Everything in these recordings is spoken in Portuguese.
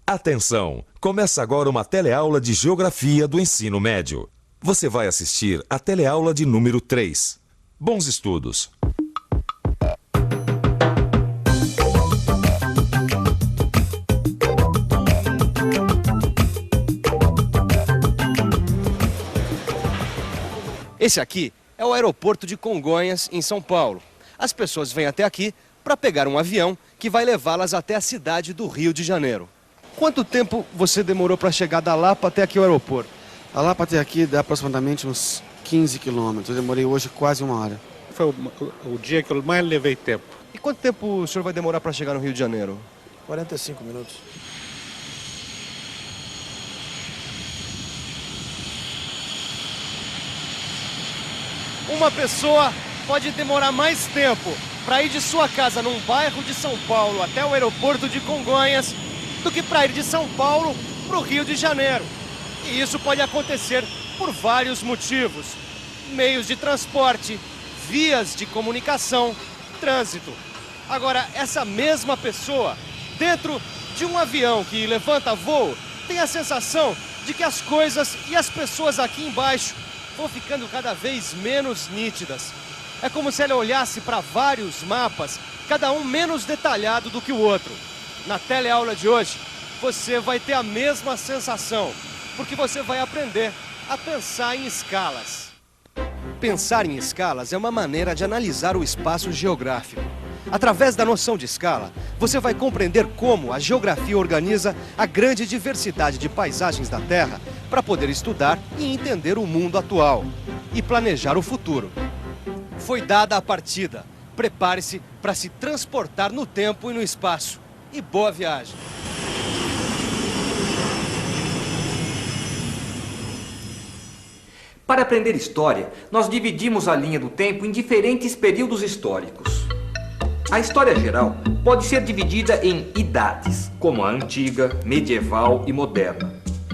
Atenção! Começa agora uma teleaula de Geografia do Ensino Médio. Você vai assistir a teleaula de número 3. Bons estudos! Esse aqui é o aeroporto de Congonhas, em São Paulo. As pessoas vêm até aqui para pegar um avião que vai levá-las até a cidade do Rio de Janeiro. Quanto tempo você demorou para chegar da Lapa até aqui o aeroporto? A Lapa até aqui dá aproximadamente uns 15 quilômetros. Eu demorei hoje quase 1 hora. Foi o dia que eu mais levei tempo. E quanto tempo o senhor vai demorar para chegar no Rio de Janeiro? 45 minutos. Uma pessoa pode demorar mais tempo para ir de sua casa num bairro de São Paulo até o aeroporto de Congonhas do que para ir de São Paulo para o Rio de Janeiro. E isso pode acontecer por vários motivos: meios de transporte, vias de comunicação, trânsito. Agora, essa mesma pessoa, dentro de um avião que levanta voo, tem a sensação de que as coisas e as pessoas aqui embaixo vão ficando cada vez menos nítidas. É como se ela olhasse para vários mapas, cada um menos detalhado do que o outro. Na teleaula de hoje, você vai ter a mesma sensação, porque você vai aprender a pensar em escalas. Pensar em escalas é uma maneira de analisar o espaço geográfico. Através da noção de escala, você vai compreender como a geografia organiza a grande diversidade de paisagens da Terra para poder estudar e entender o mundo atual e planejar o futuro. Foi dada a partida. Prepare-se para se transportar no tempo e no espaço. E boa viagem! Para aprender história, nós dividimos a linha do tempo em diferentes períodos históricos. A história geral pode ser dividida em idades, como a antiga, medieval e moderna.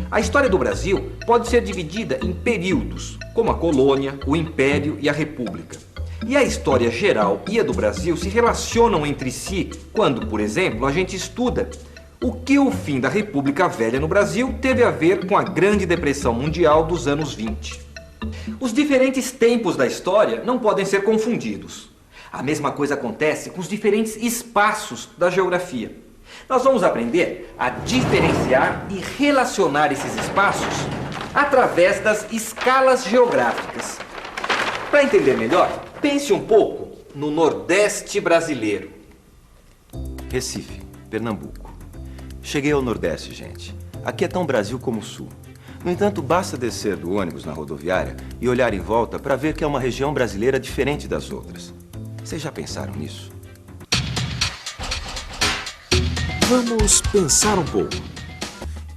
A história do Brasil pode ser dividida em períodos, como a colônia, o império e a república. E a história geral e a do Brasil se relacionam entre si quando, por exemplo, a gente estuda o que o fim da República Velha no Brasil teve a ver com a Grande Depressão Mundial dos anos 20. Os diferentes tempos da história não podem ser confundidos. A mesma coisa acontece com os diferentes espaços da geografia. Nós vamos aprender a diferenciar e relacionar esses espaços através das escalas geográficas. Para entender melhor, pense um pouco no Nordeste brasileiro. Recife, Pernambuco. Cheguei ao Nordeste, gente. Aqui é tão Brasil como o Sul. No entanto, basta descer do ônibus na rodoviária e olhar em volta para ver que é uma região brasileira diferente das outras. Vocês já pensaram nisso? Vamos pensar um pouco.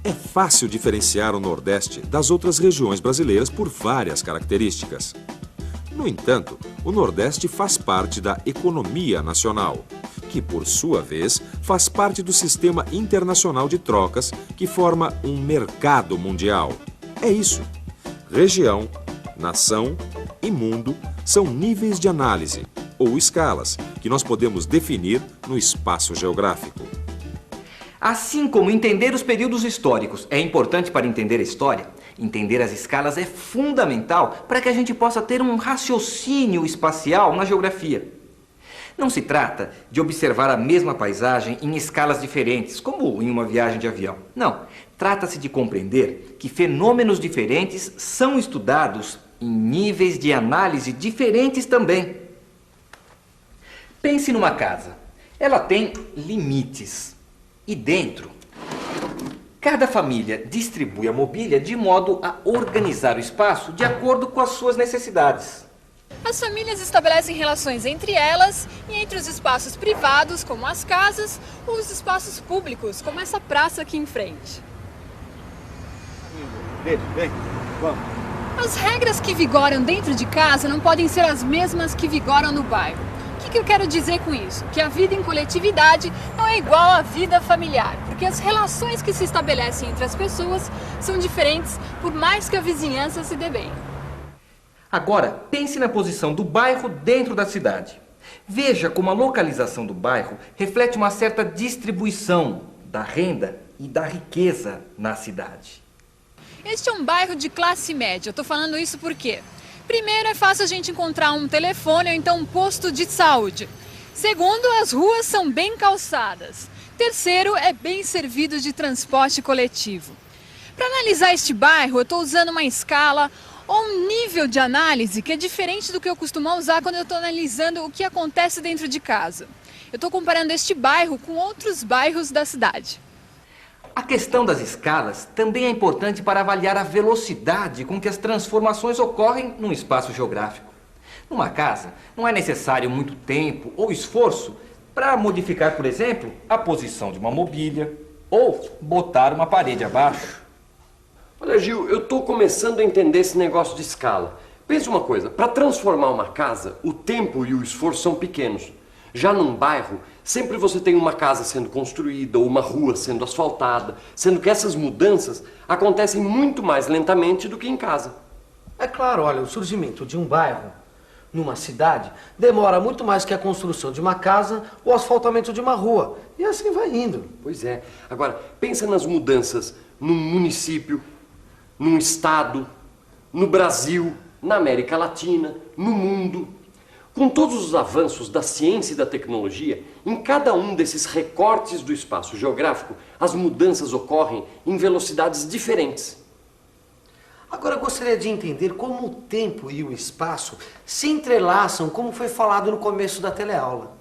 É fácil diferenciar o Nordeste das outras regiões brasileiras por várias características. No entanto, o Nordeste faz parte da economia nacional, que, por sua vez, faz parte do sistema internacional de trocas que forma um mercado mundial. É isso. Região, nação e mundo são níveis de análise, ou escalas, que nós podemos definir no espaço geográfico. Assim como entender os períodos históricos é importante para entender a história, entender as escalas é fundamental para que a gente possa ter um raciocínio espacial na geografia. Não se trata de observar a mesma paisagem em escalas diferentes, como em uma viagem de avião. Não, trata-se de compreender que fenômenos diferentes são estudados em níveis de análise diferentes também. Pense numa casa. Ela tem limites. E dentro, cada família distribui a mobília de modo a organizar o espaço de acordo com as suas necessidades. As famílias estabelecem relações entre elas e entre os espaços privados, como as casas, ou os espaços públicos, como essa praça aqui em frente. Vem, vamos. As regras que vigoram dentro de casa não podem ser as mesmas que vigoram no bairro. O que eu quero dizer com isso? Que a vida em coletividade não é igual à vida familiar, porque as relações que se estabelecem entre as pessoas são diferentes, por mais que a vizinhança se dê bem. Agora, pense na posição do bairro dentro da cidade. Veja como a localização do bairro reflete uma certa distribuição da renda e da riqueza na cidade. Este é um bairro de classe média. Eu tô falando isso porque, primeiro, é fácil a gente encontrar um telefone ou então um posto de saúde. Segundo, as ruas são bem calçadas. Terceiro, é bem servido de transporte coletivo. Para analisar este bairro, eu estou usando uma escala ou um nível de análise que é diferente do que eu costumo usar quando eu estou analisando o que acontece dentro de casa. Eu estou comparando este bairro com outros bairros da cidade. A questão das escalas também é importante para avaliar a velocidade com que as transformações ocorrem num espaço geográfico. Numa casa, não é necessário muito tempo ou esforço para modificar, por exemplo, a posição de uma mobília ou botar uma parede abaixo. Olha, Gil, eu estou começando a entender esse negócio de escala. Pensa uma coisa, para transformar uma casa, o tempo e o esforço são pequenos. Já num bairro, sempre você tem uma casa sendo construída ou uma rua sendo asfaltada, sendo que essas mudanças acontecem muito mais lentamente do que em casa. É claro, olha, o surgimento de um bairro numa cidade demora muito mais que a construção de uma casa ou o asfaltamento de uma rua. E assim vai indo. Pois é. Agora, pensa nas mudanças num município, num estado, no Brasil, na América Latina, no mundo. Com todos os avanços da ciência e da tecnologia, em cada um desses recortes do espaço geográfico, as mudanças ocorrem em velocidades diferentes. Agora eu gostaria de entender como o tempo e o espaço se entrelaçam, como foi falado no começo da teleaula.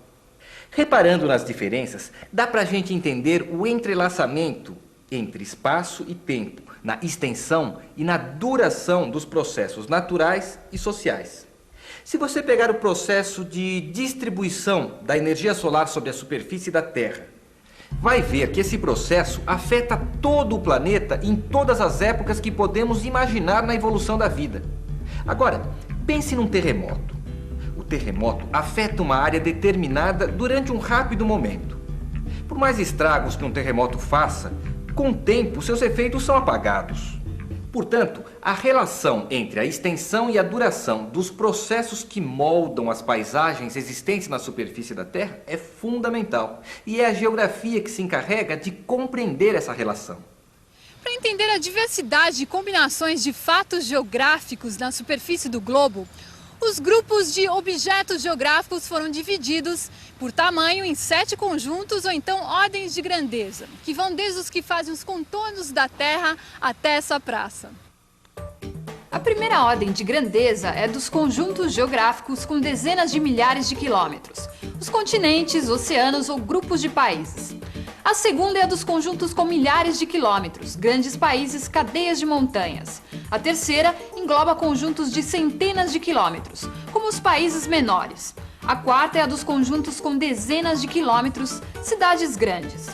Reparando nas diferenças, dá para a gente entender o entrelaçamento entre espaço e tempo, na extensão e na duração dos processos naturais e sociais. Se você pegar o processo de distribuição da energia solar sobre a superfície da Terra, vai ver que esse processo afeta todo o planeta em todas as épocas que podemos imaginar na evolução da vida. Agora, pense num terremoto. O terremoto afeta uma área determinada durante um rápido momento. Por mais estragos que um terremoto faça, com o tempo seus efeitos são apagados. Portanto, a relação entre a extensão e a duração dos processos que moldam as paisagens existentes na superfície da Terra é fundamental. E é a geografia que se encarrega de compreender essa relação. Para entender a diversidade de combinações de fatos geográficos na superfície do globo, os grupos de objetos geográficos foram divididos por tamanho em 7 conjuntos ou então ordens de grandeza, que vão desde os que fazem os contornos da Terra até essa praça. A primeira ordem de grandeza é dos conjuntos geográficos com dezenas de milhares de quilômetros, os continentes, oceanos ou grupos de países. A segunda é a dos conjuntos com milhares de quilômetros, grandes países, cadeias de montanhas. A terceira engloba conjuntos de centenas de quilômetros, como os países menores. A quarta é a dos conjuntos com dezenas de quilômetros, cidades grandes.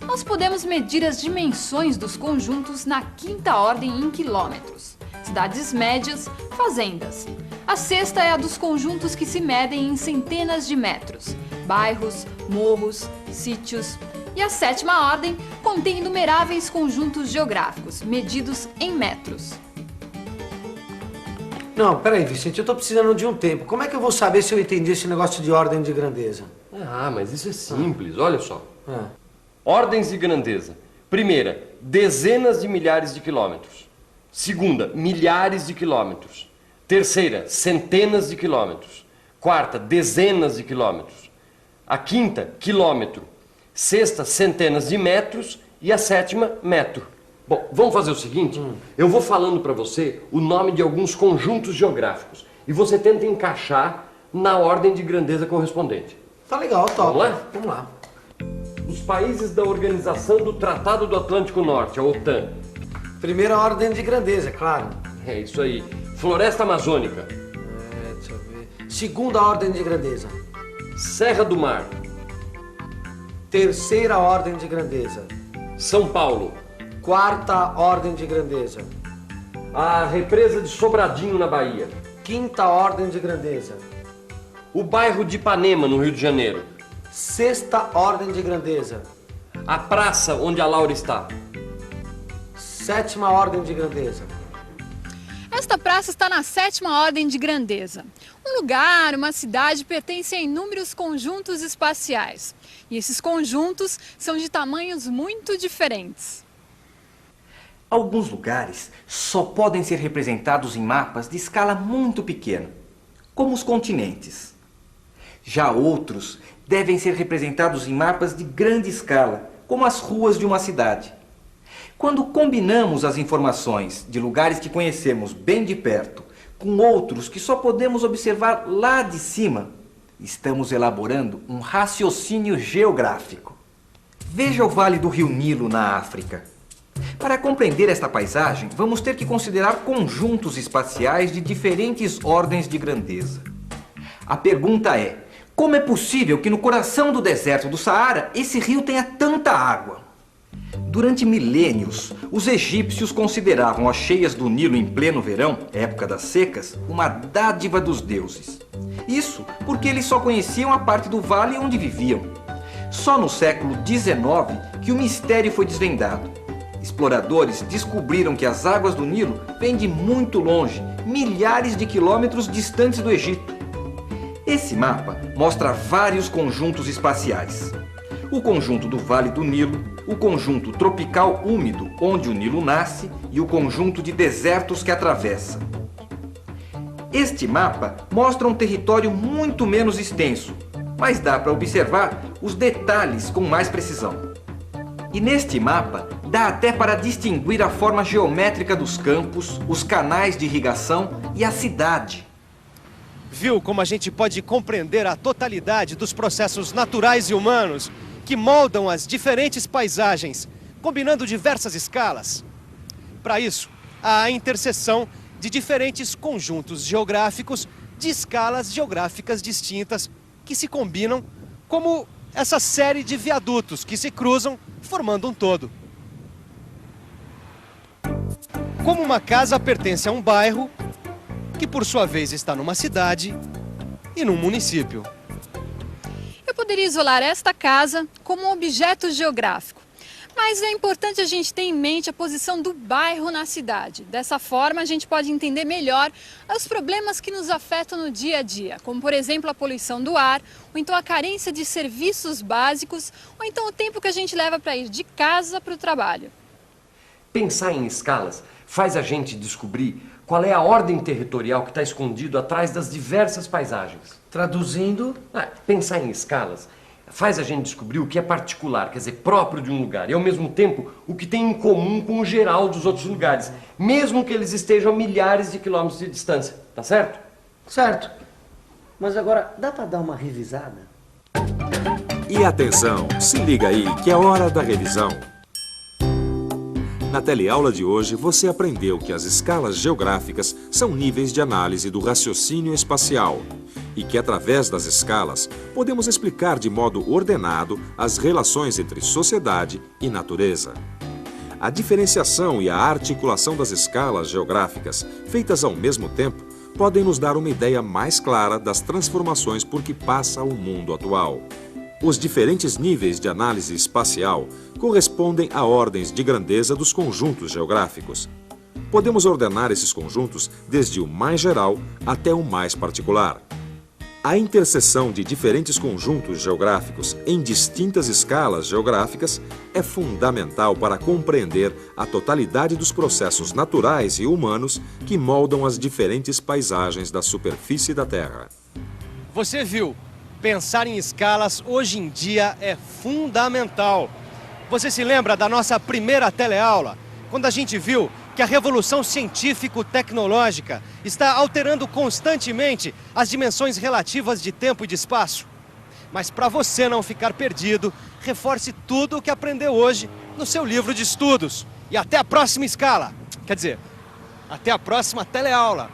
Nós podemos medir as dimensões dos conjuntos na quinta ordem em quilômetros. Cidades médias, fazendas. A sexta é a dos conjuntos que se medem em centenas de metros, bairros, morros, sítios. E a sétima ordem contém inumeráveis conjuntos geográficos, medidos em metros. Não, peraí, Vicente, eu tô precisando de um tempo. Como é que eu vou saber se eu entendi esse negócio de ordem de grandeza? Ah, mas isso é simples, olha só. Ordens de grandeza. Primeira, dezenas de milhares de quilômetros. Segunda, milhares de quilômetros. Terceira, centenas de quilômetros. Quarta, dezenas de quilômetros. A quinta, quilômetro. Sexta, centenas de metros. E a sétima, metro. Bom, vamos fazer o seguinte? Eu vou falando para você o nome de alguns conjuntos geográficos. E você tenta encaixar na ordem de grandeza correspondente. Tá legal, top. Vamos lá? Vamos lá. Os países da Organização do Tratado do Atlântico Norte, a OTAN. Primeira ordem de grandeza, claro. É isso aí. Floresta Amazônica. Deixa eu ver. Segunda ordem de grandeza. Serra do Mar. Terceira ordem de grandeza. São Paulo. Quarta ordem de grandeza. A represa de Sobradinho, na Bahia. Quinta ordem de grandeza. O bairro de Ipanema, no Rio de Janeiro. Sexta ordem de grandeza. A praça onde a Laura está. Sétima ordem de grandeza. Esta praça está na 7ª ordem de grandeza. Um lugar, uma cidade, pertence a inúmeros conjuntos espaciais. E esses conjuntos são de tamanhos muito diferentes. Alguns lugares só podem ser representados em mapas de escala muito pequena, como os continentes. Já outros devem ser representados em mapas de grande escala, como as ruas de uma cidade. Quando combinamos as informações de lugares que conhecemos bem de perto com outros que só podemos observar lá de cima, estamos elaborando um raciocínio geográfico. Veja o Vale do Rio Nilo na África. Para compreender esta paisagem, vamos ter que considerar conjuntos espaciais de diferentes ordens de grandeza. A pergunta é: como é possível que no coração do deserto do Saara esse rio tenha tanta água? Durante milênios, os egípcios consideravam as cheias do Nilo em pleno verão, época das secas, uma dádiva dos deuses. Isso porque eles só conheciam a parte do vale onde viviam. Só no século XIX que o mistério foi desvendado. Exploradores descobriram que as águas do Nilo vêm de muito longe, milhares de quilômetros distantes do Egito. Esse mapa mostra vários conjuntos espaciais. O conjunto do Vale do Nilo, o conjunto tropical úmido, onde o Nilo nasce, e o conjunto de desertos que atravessa. Este mapa mostra um território muito menos extenso, mas dá para observar os detalhes com mais precisão. E neste mapa, dá até para distinguir a forma geométrica dos campos, os canais de irrigação e a cidade. Viu como a gente pode compreender a totalidade dos processos naturais e humanos que moldam as diferentes paisagens, combinando diversas escalas? Para isso, há a interseção de diferentes conjuntos geográficos de escalas geográficas distintas que se combinam, como essa série de viadutos que se cruzam formando um todo. Como uma casa pertence a um bairro, que por sua vez está numa cidade e num município. Eu poderia isolar esta casa como um objeto geográfico, mas é importante a gente ter em mente a posição do bairro na cidade. Dessa forma, a gente pode entender melhor os problemas que nos afetam no dia a dia, como, por exemplo, a poluição do ar, ou então a carência de serviços básicos, ou então o tempo que a gente leva para ir de casa para o trabalho. Pensar em escalas faz a gente descobrir qual é a ordem territorial que está escondido atrás das diversas paisagens. Traduzindo... Pensar em escalas faz a gente descobrir o que é particular, quer dizer, próprio de um lugar, e ao mesmo tempo o que tem em comum com o geral dos outros lugares, mesmo que eles estejam a milhares de quilômetros de distância, tá certo? Certo. Mas agora, dá para dar uma revisada? E atenção, se liga aí que é hora da revisão. Na teleaula de hoje, você aprendeu que as escalas geográficas são níveis de análise do raciocínio espacial e que, através das escalas, podemos explicar de modo ordenado as relações entre sociedade e natureza. A diferenciação e a articulação das escalas geográficas, feitas ao mesmo tempo, podem nos dar uma ideia mais clara das transformações por que passa o mundo atual. Os diferentes níveis de análise espacial correspondem a ordens de grandeza dos conjuntos geográficos. Podemos ordenar esses conjuntos desde o mais geral até o mais particular. A interseção de diferentes conjuntos geográficos em distintas escalas geográficas é fundamental para compreender a totalidade dos processos naturais e humanos que moldam as diferentes paisagens da superfície da Terra. Você viu? Pensar em escalas hoje em dia é fundamental. Você se lembra da nossa primeira teleaula, quando a gente viu que a revolução científico-tecnológica está alterando constantemente as dimensões relativas de tempo e de espaço? Mas para você não ficar perdido, reforce tudo o que aprendeu hoje no seu livro de estudos. E até a próxima escala. Quer dizer, até a próxima teleaula.